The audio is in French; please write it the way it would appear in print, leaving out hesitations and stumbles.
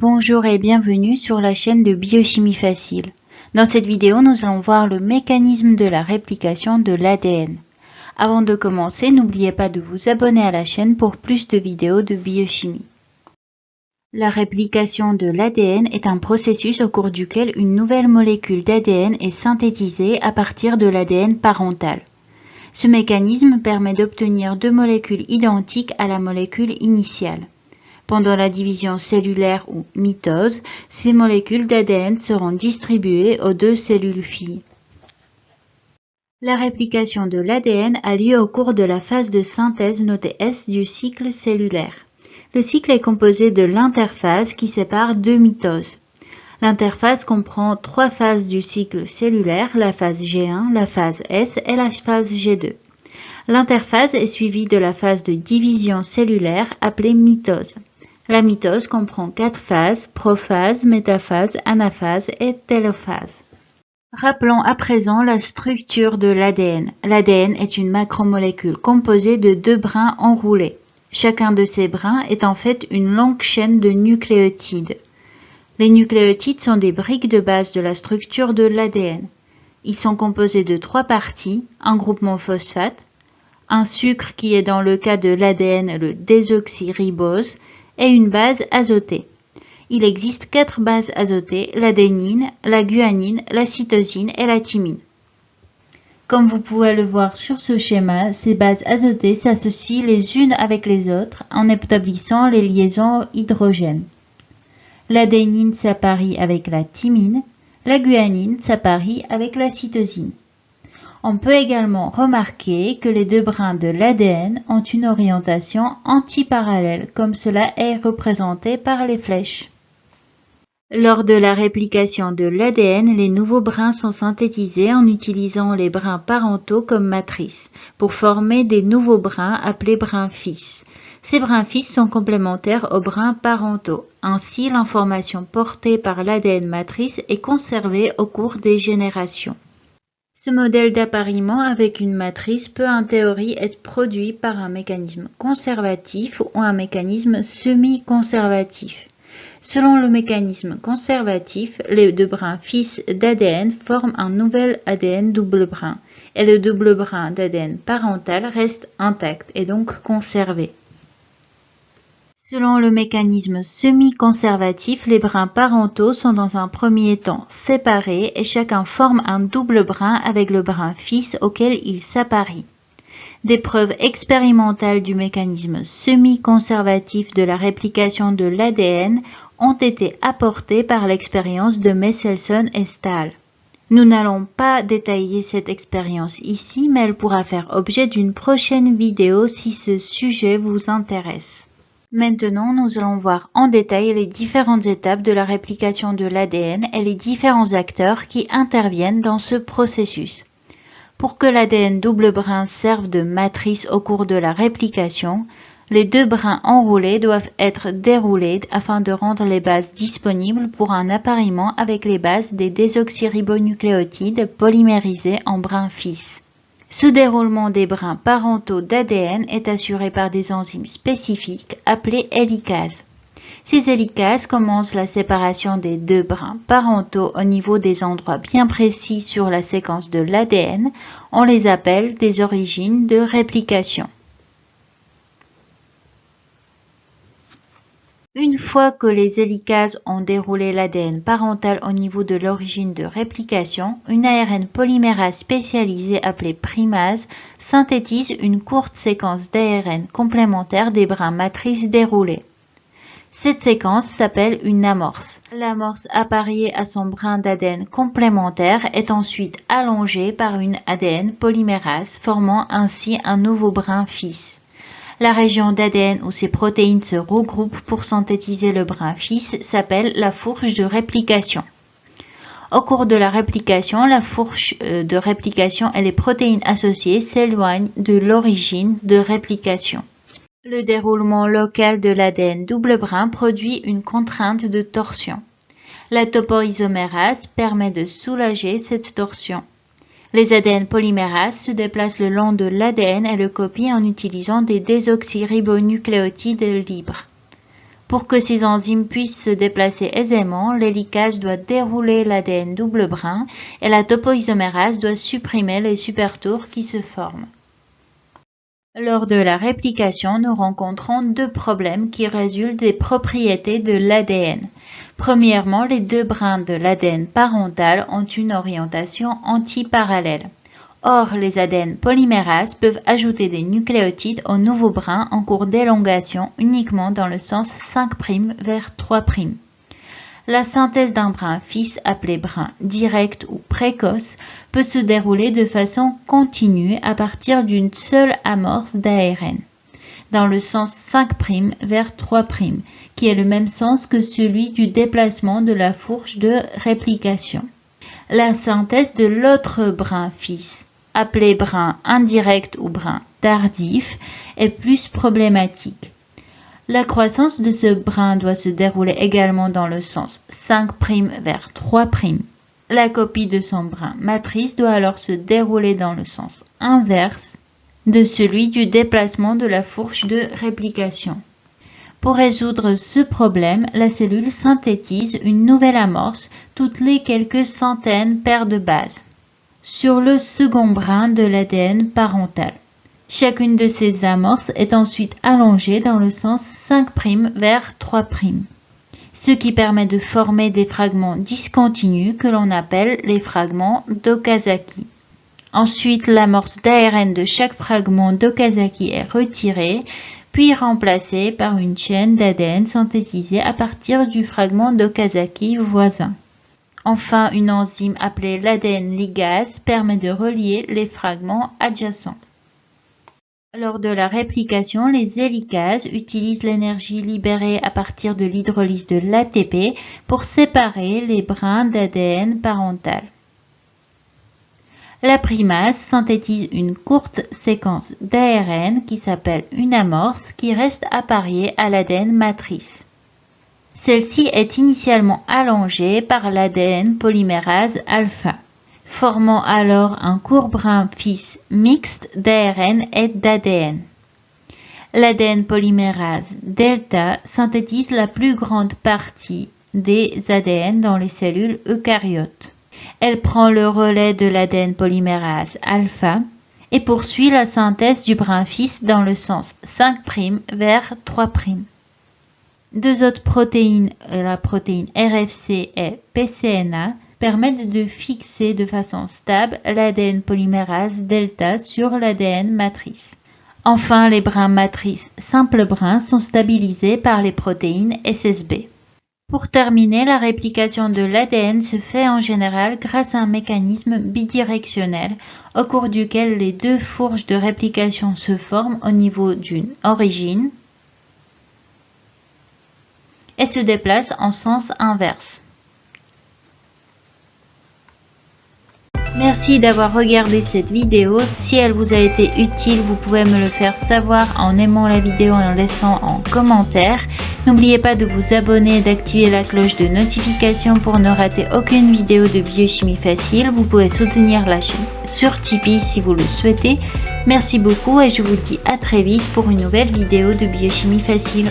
Bonjour et bienvenue sur la chaîne de Biochimie Facile. Dans cette vidéo, nous allons voir le mécanisme de la réplication de l'ADN. Avant de commencer, n'oubliez pas de vous abonner à la chaîne pour plus de vidéos de biochimie. La réplication de l'ADN est un processus au cours duquel une nouvelle molécule d'ADN est synthétisée à partir de l'ADN parental. Ce mécanisme permet d'obtenir deux molécules identiques à la molécule initiale. Pendant la division cellulaire ou mitose, ces molécules d'ADN seront distribuées aux deux cellules filles. La réplication de l'ADN a lieu au cours de la phase de synthèse notée S du cycle cellulaire. Le cycle est composé de l'interphase qui sépare deux mitoses. L'interphase comprend trois phases du cycle cellulaire, la phase G1, la phase S et la phase G2. L'interphase est suivie de la phase de division cellulaire appelée mitose. La mitose comprend quatre phases, prophase, métaphase, anaphase et télophase. Rappelons à présent la structure de l'ADN. L'ADN est une macromolécule composée de deux brins enroulés. Chacun de ces brins est en fait une longue chaîne de nucléotides. Les nucléotides sont des briques de base de la structure de l'ADN. Ils sont composés de trois parties, un groupement phosphate, un sucre qui est dans le cas de l'ADN le désoxyribose, et une base azotée. Il existe quatre bases azotées, l'adénine, la guanine, la cytosine et la thymine. Comme vous pouvez le voir sur ce schéma, ces bases azotées s'associent les unes avec les autres en établissant les liaisons hydrogènes. L'adénine s'apparie avec la thymine, la guanine s'apparie avec la cytosine. On peut également remarquer que les deux brins de l'ADN ont une orientation antiparallèle, comme cela est représenté par les flèches. Lors de la réplication de l'ADN, les nouveaux brins sont synthétisés en utilisant les brins parentaux comme matrice, pour former des nouveaux brins appelés brins fils. Ces brins fils sont complémentaires aux brins parentaux. Ainsi, l'information portée par l'ADN matrice est conservée au cours des générations. Ce modèle d'appariement avec une matrice peut en théorie être produit par un mécanisme conservatif ou un mécanisme semi-conservatif. Selon le mécanisme conservatif, les deux brins fils d'ADN forment un nouvel ADN double brin et le double brin d'ADN parental reste intact et donc conservé. Selon le mécanisme semi-conservatif, les brins parentaux sont dans un premier temps séparés et chacun forme un double brin avec le brin fils auquel il s'apparie. Des preuves expérimentales du mécanisme semi-conservatif de la réplication de l'ADN ont été apportées par l'expérience de Messelson et Stahl. Nous n'allons pas détailler cette expérience ici, mais elle pourra faire objet d'une prochaine vidéo si ce sujet vous intéresse. Maintenant, nous allons voir en détail les différentes étapes de la réplication de l'ADN et les différents acteurs qui interviennent dans ce processus. Pour que l'ADN double brin serve de matrice au cours de la réplication, les deux brins enroulés doivent être déroulés afin de rendre les bases disponibles pour un appariement avec les bases des désoxyribonucléotides polymérisés en brins fils. Ce déroulement des brins parentaux d'ADN est assuré par des enzymes spécifiques appelées hélicases. Ces hélicases commencent la séparation des deux brins parentaux au niveau des endroits bien précis sur la séquence de l'ADN. On les appelle des origines de réplication. Une fois que les hélicases ont déroulé l'ADN parental au niveau de l'origine de réplication, une ARN polymérase spécialisée appelée primase synthétise une courte séquence d'ARN complémentaire des brins matrices déroulés. Cette séquence s'appelle une amorce. L'amorce appariée à son brin d'ADN complémentaire est ensuite allongée par une ADN polymérase, formant ainsi un nouveau brin fils. La région d'ADN où ces protéines se regroupent pour synthétiser le brin fils s'appelle la fourche de réplication. Au cours de la réplication, la fourche de réplication et les protéines associées s'éloignent de l'origine de réplication. Le déroulement local de l'ADN double brin produit une contrainte de torsion. La topoisomérase permet de soulager cette torsion. Les ADN polymérases se déplacent le long de l'ADN et le copient en utilisant des désoxyribonucléotides libres. Pour que ces enzymes puissent se déplacer aisément, l'hélicase doit dérouler l'ADN double brin et la topoisomérase doit supprimer les supertours qui se forment. Lors de la réplication, nous rencontrons deux problèmes qui résultent des propriétés de l'ADN. Premièrement, les deux brins de l'ADN parental ont une orientation antiparallèle. Or, les ADN polymérases peuvent ajouter des nucléotides au nouveau brin en cours d'élongation uniquement dans le sens 5' vers 3'. La synthèse d'un brin fils appelé brin direct ou précoce peut se dérouler de façon continue à partir d'une seule amorce d'ARN, dans le sens 5' vers 3', qui est le même sens que celui du déplacement de la fourche de réplication. La synthèse de l'autre brin fils, appelé brin indirect ou brin tardif, est plus problématique. La croissance de ce brin doit se dérouler également dans le sens 5' vers 3'. La copie de son brin matrice doit alors se dérouler dans le sens inverse de celui du déplacement de la fourche de réplication. Pour résoudre ce problème, la cellule synthétise une nouvelle amorce toutes les quelques centaines paires de bases sur le second brin de l'ADN parental. Chacune de ces amorces est ensuite allongée dans le sens 5' vers 3', ce qui permet de former des fragments discontinus que l'on appelle les fragments d'Okazaki. Ensuite, l'amorce d'ARN de chaque fragment d'Okazaki est retirée, puis remplacée par une chaîne d'ADN synthétisée à partir du fragment d'Okazaki voisin. Enfin, une enzyme appelée l'ADN ligase permet de relier les fragments adjacents. Lors de la réplication, les hélicases utilisent l'énergie libérée à partir de l'hydrolyse de l'ATP pour séparer les brins d'ADN parental. La primase synthétise une courte séquence d'ARN qui s'appelle une amorce qui reste appariée à l'ADN matrice. Celle-ci est initialement allongée par l'ADN polymérase alpha, formant alors un court brin fils mixte d'ARN et d'ADN. L'ADN polymérase delta synthétise la plus grande partie des ADN dans les cellules eucaryotes. Elle prend le relais de l'ADN polymérase alpha et poursuit la synthèse du brin fils dans le sens 5' vers 3'. Deux autres protéines, la protéine RFC et PCNA, permettent de fixer de façon stable l'ADN polymérase delta sur l'ADN matrice. Enfin, les brins matrices simples brins sont stabilisés par les protéines SSB. Pour terminer, la réplication de l'ADN se fait en général grâce à un mécanisme bidirectionnel au cours duquel les deux fourches de réplication se forment au niveau d'une origine et se déplacent en sens inverse. Merci d'avoir regardé cette vidéo. Si elle vous a été utile, vous pouvez me le faire savoir en aimant la vidéo et en laissant en commentaire. N'oubliez pas de vous abonner et d'activer la cloche de notification pour ne rater aucune vidéo de biochimie facile. Vous pouvez soutenir la chaîne sur Tipeee si vous le souhaitez. Merci beaucoup et je vous dis à très vite pour une nouvelle vidéo de biochimie facile.